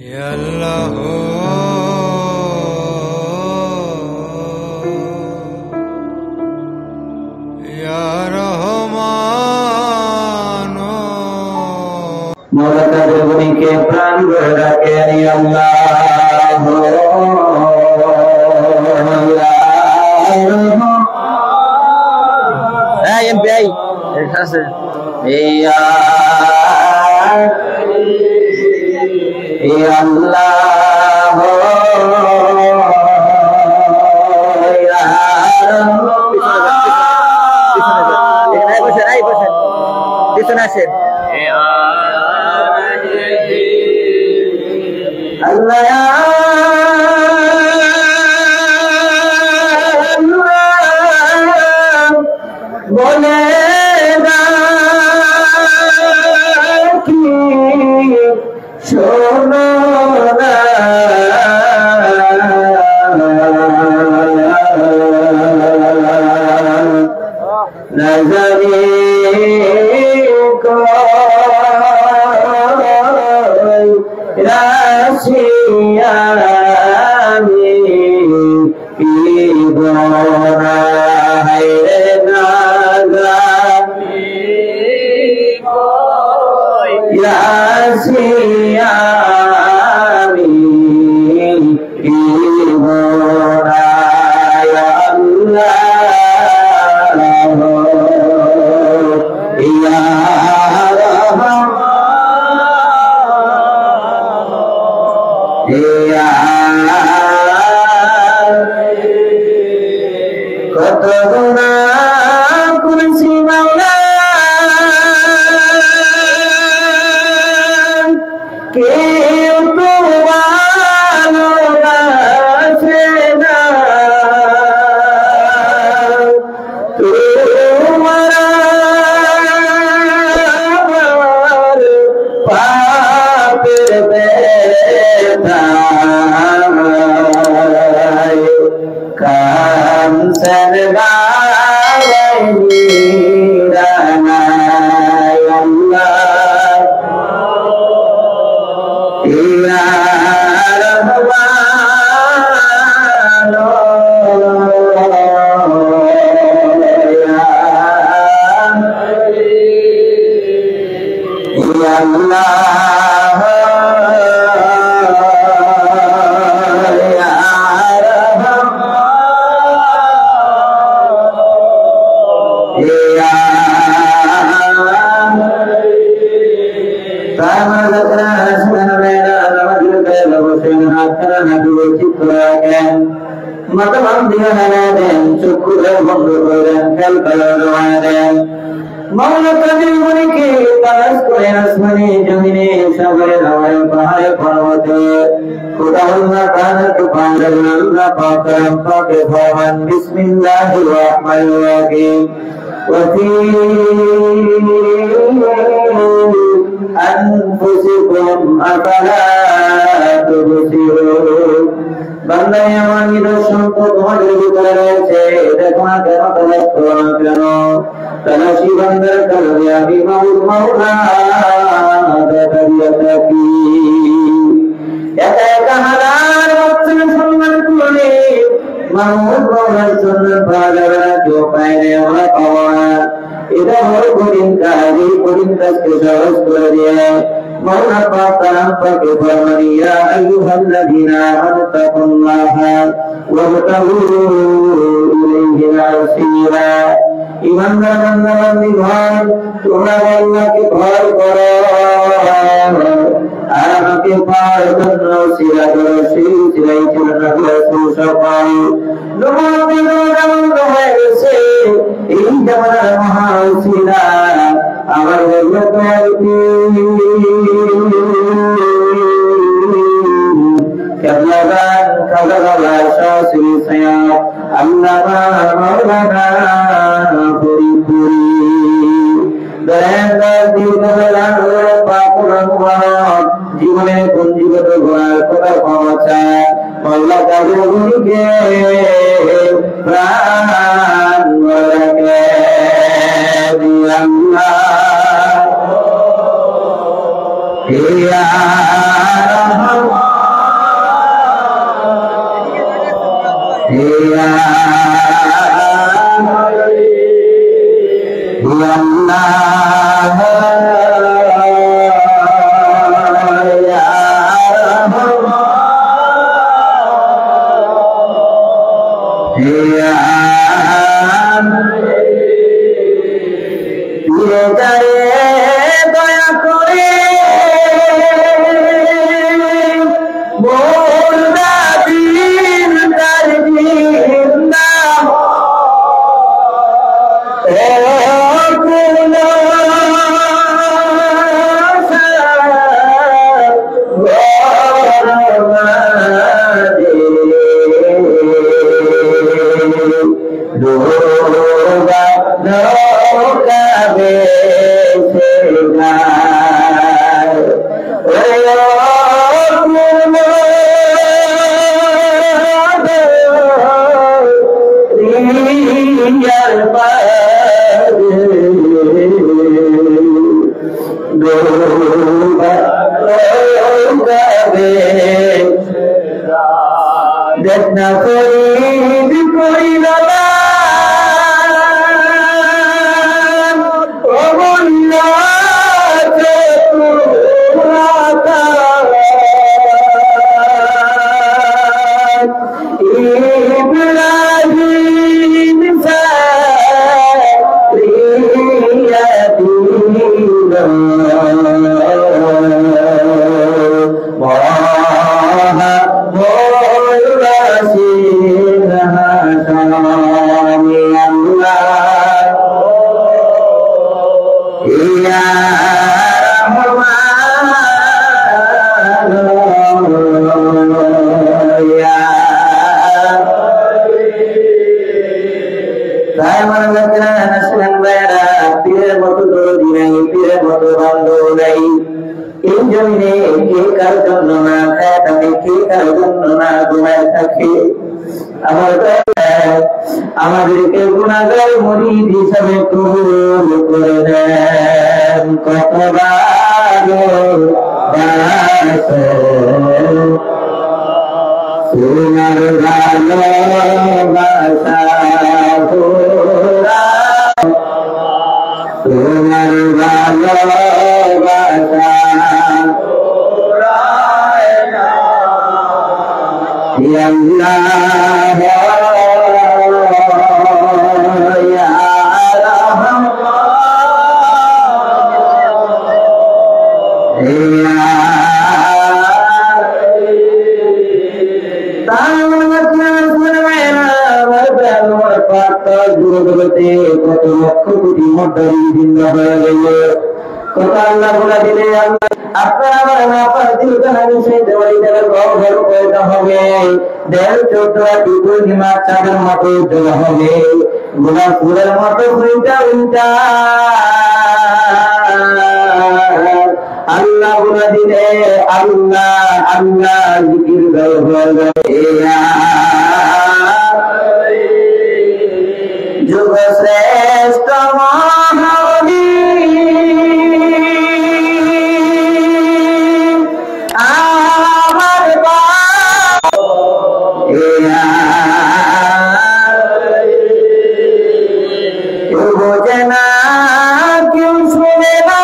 Ya Allah, Ya Rahman, मौला ताদের বনিকে প্রাণ ভরে রাখেন ইয়া আল্লাহ। এমপিআই আছে ইয়া আল্লাহ ইয়া পিছনে আসেন আল্লাহ বলে রাখি শোনো না নজরে রাশিয়ামি কি গোনা হায়রে নাগামি রাশিয়ামি কি গোনা ইয়া কত গুনাহ করেছি মাওলা কেউ তো ভালোবাসে না তোমার পাপের ব্যথা কামসর গাওয়ানি রানায় আল্লাহ ইয়া রহমান ইয়া আল্লাহ মৌলা তাদের বনিকে তালাশ করে আসমানে জমিনে সাগরে হাওয়ায় পাহাড়ে পর্বতে খোদা আল্লাহ তাআলা তুফান আল্লাহ পাক করম পাকে ফরমান বিসমিল্লাহির রহমানির রহিম وفي أنفسكم أفلا تبصرون বান্দা আমার নিদর্শন তো তোমাদের ভিতরে রয়েছে, দেখো না কেন, তালাশ করো না কেন। তালাশি বান্দার কারণে আমি মাওলা দেখা দিয়ে থাকি। একা একা হাজার বছর সম্মান করে মানুষ মাওলার জন্য পাওয়া যাবে না, কেউ পায় না, আমরা পাবো না। এটা বড় কঠিন কাজ, এই কঠিন কাজকে সহজ করে দিয়ে মৌলা পাক কালাম পাকে ফরমান ইয়া আইয়ুহাল্লাযীনা আমানু তাকুল্লাহা ওয়াবতাগু ইলাইহি ওয়াসিলা। ঈমানদার বান্দা বান্দী ভাই, তোমরা আল্লাহকে ভয় করো আর আমাকে পাওয়ার জন্য ওসিলা করো। সেই ওসিলাই ছিল নবী রাসূল সকল। নবুয়তের দরজা বন্ধ হয়ে গেছে, এই জামানার মহা ওসিলা আমার কেবলাদান কালালা শাসি সায়া আল্লামা মাওলানা ফরিদপুরি দয়াদার দিলদার পাকুর মুবারক জীবনে পঞ্জীগত গোয়ার কথা পৌঁছা মাওলা তাদের বনিকে প্রাণ রাখে আল্লাহ ইয়া রাহমান আমাদেরকে গুনাহগার মুরিদ হিসাবে কবুল করে দেন। কতবার তোমার ভালোবাসা তোমার ভালোবাসা আল্লাহ কত লক্ষ কোটি মর্যাদা ভিন্ন হয়ে গেল। কত আল্লাহ বলে দিলে আপনার আমার আপনার দিলকানা সেই দেওয়ালি দেবের ঘর পয়দা হবে, দেড় চোদ্দা পূর্ণিমার চাঁদের মতো দেওয়া হবে, গোলাপ ফুলের মতো উল্টা উল্টা আল্লাহ বলে দিলে আল্লাহ আল্লাহ জিকির যুগ শ্রেষ্ঠ মহাবলী আমার বোঝে না কেউ শুনে না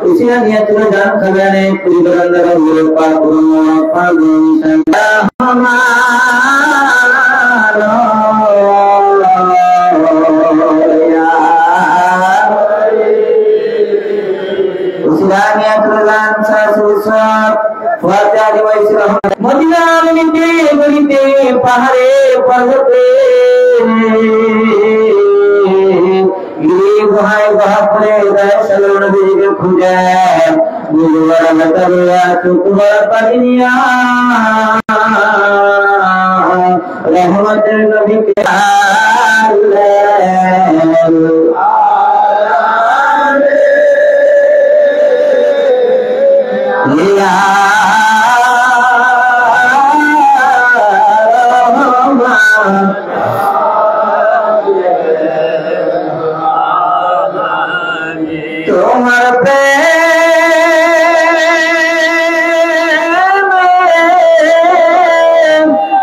उसी नियत में जान खजाने पूरी बरंदर हुए पाक পাহাড়ে পর্বতে গুহায় গুহা পড়ে নদীকে খুঁজে পানিয়া রহমতের নদীকে আমার প্রেম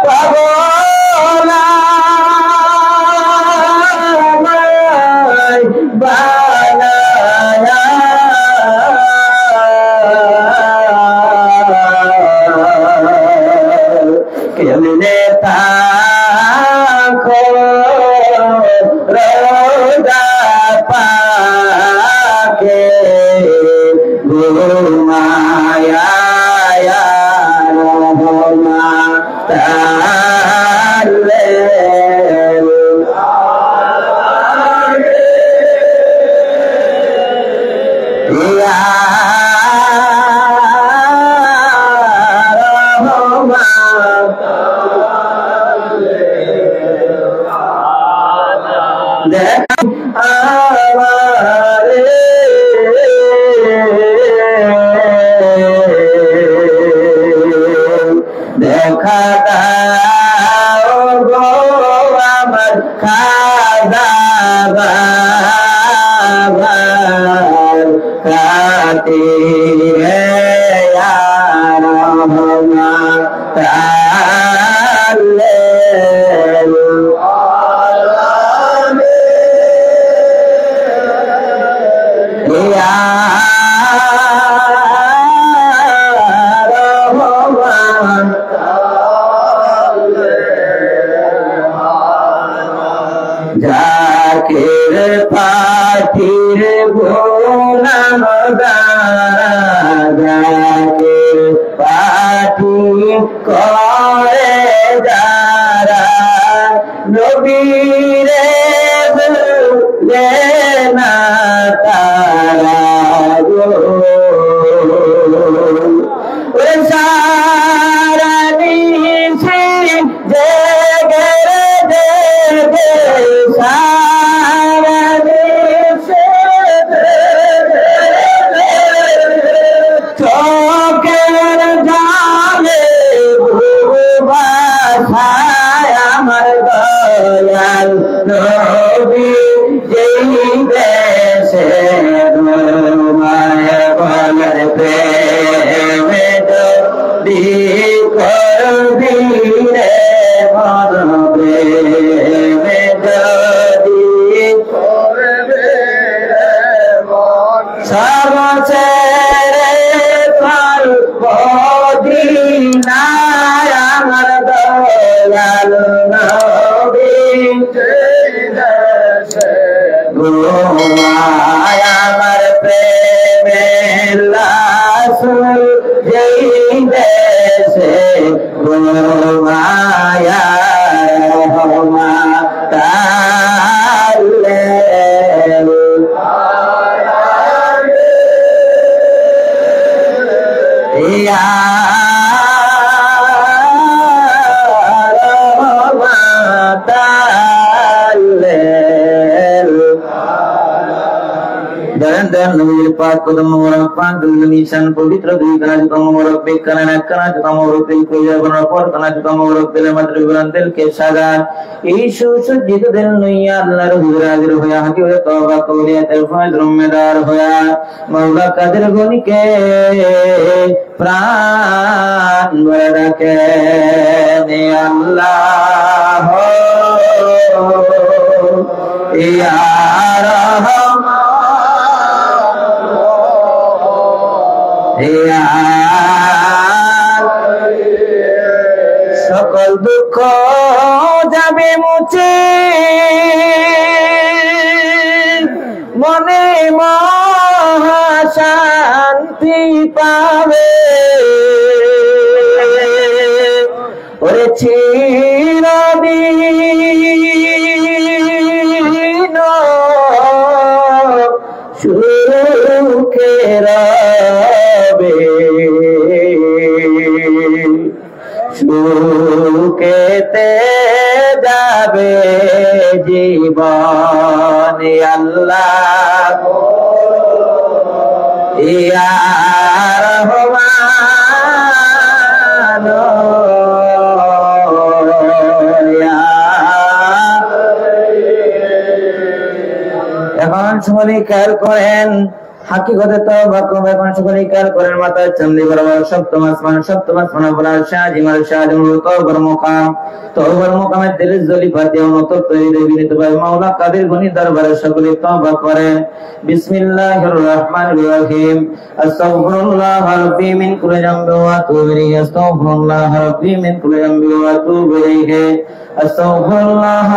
পাগলা বানায়া কেমনে থাকো রোজা পাকে ঘুমায়া রহমা তালে দেখা দাও গো আমার খাজা বাবার খাতিরে রহমান তালে জাকির পাঠির গোলাম জাকির পাঠি করে যারা নবীরে ভুলে না তারা গো সারা নিশি জেগে জেগে সারা নিশি চোখের জালে ভাষায় আমার দয়াল নবী যেই দেশে মায় বলার প্রেমে যদি করবি রে মন প্রেমে যদি করবে সব ছেড়ে ফল মদিনায় আমার দয়াল নবী ঘুমায় আমার প্রেমের রাসূল যেই দেশে ঘুমায় রহমত তালে ইয়া রহমত তালে নবীর পাক কদম মোবারক পাক দুই নিশান পবিত্র দুই কানা জুতা মোবারক বেকানা নাকানা জুতা মোবারক এই কইয়া বনার পর কানা জুতা মোবারক দিলে মাত্র বিবরণ দিল কে সাগা এই সুসজ্জিত দিল নইয়া আল্লাহর হুজুরে হাজির হইয়া হাকি হয়ে তওবা করিয়া তেলফায় দ্রম্যদার হইয়া মাওলা কাদের গনিকে প্রাণ ভরে ডাকে নে আল্লাহ ইয়া রহমান সকল দুঃখ যাবে মুছে মনে মহা শান্তি পাবে ওরে চিরদিন সুখে রবে সুখেতে যাবে জীবন আল্লাহ ইয়া রহমান এখন সময় খেয়াল করেন হাকিকতে তওবা করবে এখন সকলেই খেয়াল করেন মাথায় চন্দি বরাবর সপ্তম আসমান বলার শাহজিমাল তওবার মুকামের দিলের জলিফাতে অনতপ্ত হৃদয়ে বিনীতভাবে মাওলা কাদের গনি দরবারে সকলেই তওবা করেন। বিসমিল্লাহির রহমানির রহিম। আস্তাগফিরুল্লাহ রাব্বি মিন কুল্লি যামবি ওয়া আতুবু ইলাইহি। আস্তাগফিরুল্লাহ রাব্বি মিন কুল্লি যামবি ওয়া আতুবু ইলাইহি। আস্তাগফিরুল্লাহ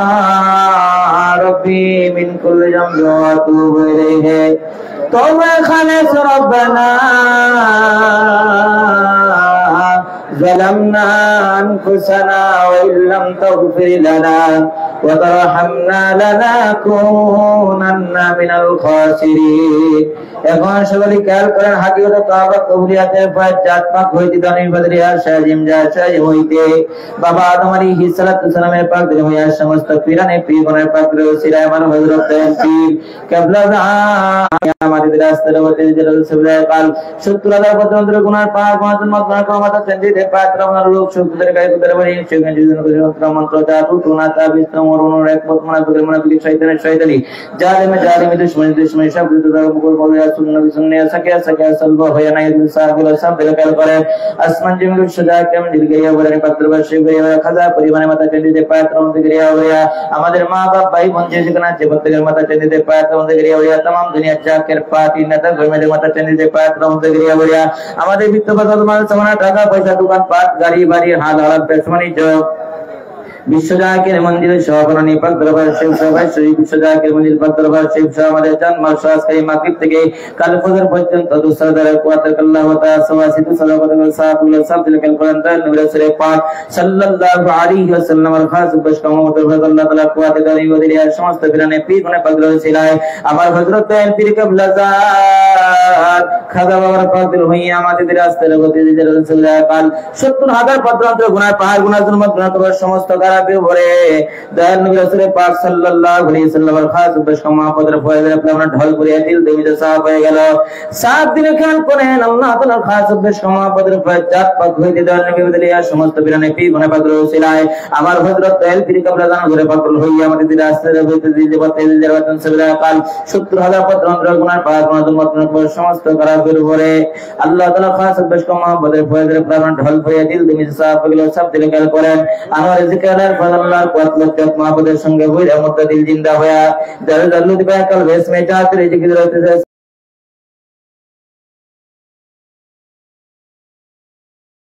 রাব্বি মিন কুল্লি যামবি ওয়া আতুবু ইলাইহি। তওবা খালিস রব্বানা ظلمنا أنفسنا وإن لم تغفر لنا وترحمنا لنكونن من الخاسرين। এখন সকলে খেয়াল করেন হাকিকতে তওবা কবুলিয়াতের পর জাত পাক হইতে দানি বদরিয়া শাহিম হইতে বাবা আদম আলাইহিস সালাতু সালামের পাক দিলে হইয়া সমস্ত পীরানে পীরগণের পাক রসিলা আমার হযরত পীর কিবলা আমাদের রাস্তার মধ্যে যে রাসূলের কাল 70000 পর্যন্ত গুনার পাক মাতুন মাতুন কামাতা চন্দিতে পাত্র আমার লোক সুন্দর গায়ে কুদরে বলি সেখানে জীবন করে মন্ত্র জাদু টুনা তাবিজ মরণের এক পথ মনা করে মনা বিলি শয়তানি জালিমে দুশমন সব বিরুদ্ধে মুকুল বলে সুন্নাহ সুন্নাহ সাকিয়া সলব হয় না ইদ সাহাবুল সব বেকাল করে আসমান জমিন সুজা কেমন দিল গিয়া বলে পাত্র বর্ষে গিয়া খাজা পরিমাণে মাথা চন্দিতে পাত্র মধ্যে গিয়া হইয়া আমাদের মা বাপ ভাই বোন যে যেখানে আছে প্রত্যেকের মাথা চন্দিতে পাত্র মধ্যে গিয়া হইয়া तमाम দুনিয়া জাকের পাতি নেতা গমের মাথা চন্দিতে পাত্র মধ্যে গিয়া হইয়া আমাদের বিত্তবান সমানা টাকা পয়সা দোকান পাট গাড়ি বাড়ি হাল হালাল পেছমানি জয় বিশ্বজাকের মন্দিরে সহকরণী পাক দরবার শেখ সবাই শ্রী বিশ্বজাকের মন্দির পাক দরবার শেখ আমাদের জান মাসাস কই মাগরিব থেকে কাল ফজর পর্যন্ত দুসরদার কুয়াত আল্লাহ তাআলা সওয়াসিত সালাওয়াত সাহাবুল সাবদিল কোরআন তার নবী রাসূল পাক সাল্লাল্লাহু আলাইহি ওয়াসাল্লাম এর খাস বশকামত আল্লাহ তাআলা কুয়াত দানি ওদিয়া সমস্ত বিরানে পীরগণে পাক রসিলায় আমার হযরত পীর কিবলা জাত খাজা বাবার পাক দিল হইয়া আমাদের রাস্তার গতি যে রাসূল কাল 70000 পর্যন্ত গুনাহ পাহাড় গুনাহ জন্ম গুনাহ সমস্ত ভরে দয়াল নবী রাসূল পাক সাল্লাল্লাহু আলাইহি ওয়াসাল্লামের খাস বশকামা পদর ফয়দে আপনার ঢল করিয়া দিল দেবিতে সাফ হয়ে গেল 7 দিনে খান করেন আল্লাহ তাআলার খাস বশকামা পদর ফয়দ জাত পাক হইতে দয়াল নবী বদলিয়া সমস্ত বিরানে পীর গুনাহ পাক রসিলায় আমার হযরত দয়াল পীর কিবলা জান ঘরে পাক হইয়া আমাদের রাস্তার হইতে দিতে বতে দিতে রাতন সবরা কাল 70000 পর্যন্ত গুনাহ পাক গুনাহ সমস্ত খারাপ করে আল্লাহ তাআলা খাস বশকামা পদর ফয়দে আপনার ঢল করিয়া দিল দেবিতে সাফ হয়ে গেল সব দিনে খেয়াল করেন আমার জিকির আল্লাহর কুয়াত লক্ষত মাহবুবের সঙ্গে হইয়া মত দিল জিন্দা হইয়া দরজা দিবা কাল বেশ মে জাতির জিকির হইতেছে।